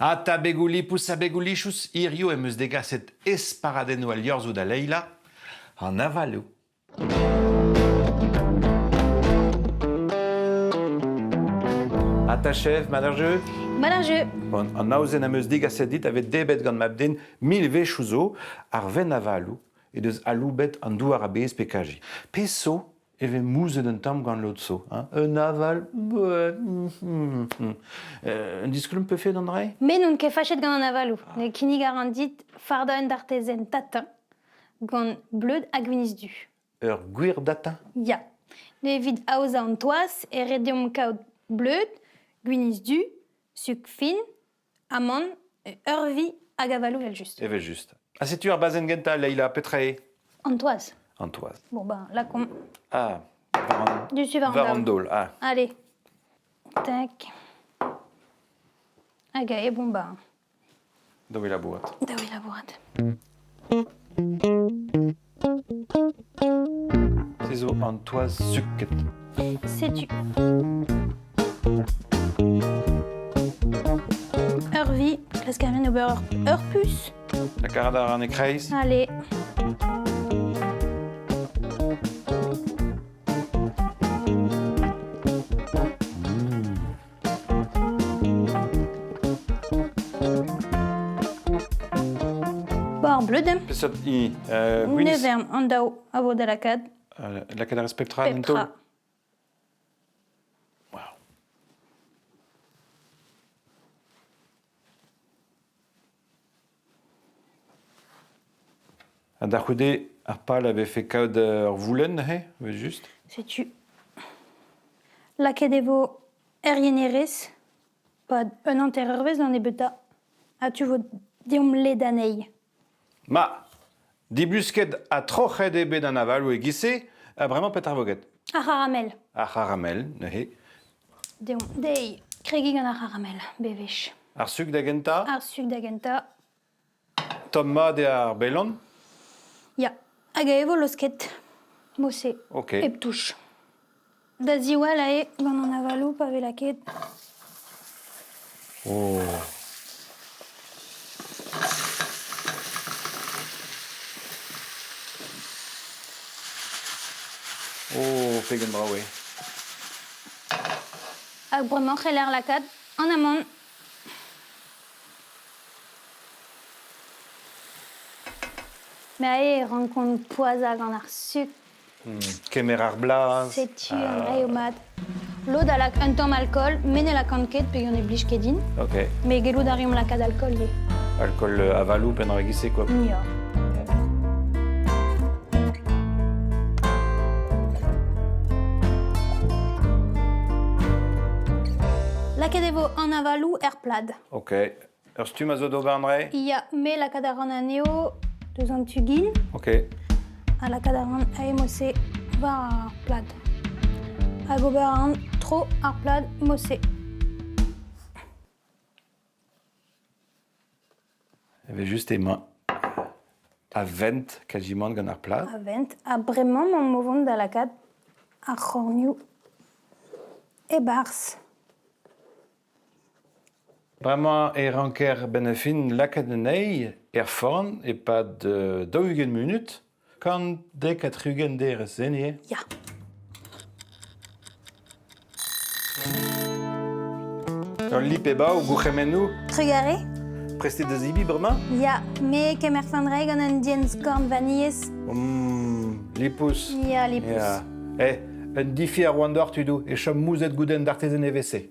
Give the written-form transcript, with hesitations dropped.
Ata begulipus a begulishus irio emus degaset esparadeno al yorzou da leila an avalu. Ata chef, madarjeu? Madarjeu. Bon, an aozen emus degaset dit avet debet gant mabden 1000 vechouzo ar ven avalu e deus aloubet an douar a bez pekaji. Peso eve mouzen un tamm gant lotso. Un aval... Un disklum peut fet an dre? Mais nous ne fachet gant an avalou. Ne kini garandit fardañ d'artezen tatin gant bleud a gwiniz du. Ur gwir datin? Ya. Ne vid aoza an toaz e rediom kaout bleud, gwiniz du, suk fin, amand, urvi hag avalou vel just. Evel just. Ah, c'est-tu ar bazen genta, Leila, petrae? An toaz. An toaz. Bon ben, là com... Ah, Du suivant. varandol, ah. Allez. Tac. Aga, et bon ben. Daou la boîte. Da oui, la bourrade. C'est zo an toaz suket. Sais-tu. Urvi, klaskarmen au beurre puce. La karadar an e kreiz? Allez. Bar bleud. Pesot i Ne vern an dao a vo da lakad. la kadar spectral en tol? Peptra. Wow. A da c'houde ar pal avait fait kaout ur voulen, juste? Sais-tu. Lakad evo erienerez. Pas un anterervez dans les beta. As-tu vo diom led anei. Ma, dibusket a trochet ebe d'an aval ou e gisse, a vraiment petra voget. A caramel. A caramel, Diom, dei, kregi gant a caramel, bevech. ar suk da genta, Ar suk da genta. tom mad e ar belon. Ya, hag a evo losket. Mosse. Ok. Ep touche. Da ziwa la e gant an avalou pa velaket. Oh. Oh, pegen brawe. Hag bremañ c'heller lakad an amant. Me a e rankont poazag an ar suk. Kemer ar blaz. Sais-tu, an rei o mat. Lod a lak un tamm alcool, men e lakant ket pe gant e blij kedin. Ok. Me gelou da riom lakad alcool ye. Alcool avalou pen ar gisse, quoi. Ya. Lakad evo an avalou plad. Ok. Ur stum a zo d'ober an re? Ya, me lakad ar an aneo deus an tugin. Ok. A lakad ar an a emosse war ar plad. Hag ober an tro ar plad mosse. Eve just emañ a vent kajimant gant ar plad. A vent. A bremañ man movon da lakad ar c'hornioù e bars. Bremañ e ranker ben e fin lakad en ei er forn e pad daougen munut kant dek a trugen der zenye. Ya. Ur lip e ba ou gouchemenou Trugare? prestet da zibi bremañ? Ya, me kemer fandreg gant an dien skorn vanillez. Lipous. Ya, lipous. Ya. Un difi ar wandor tu do e chom mouzet gouden d'artezen EVC.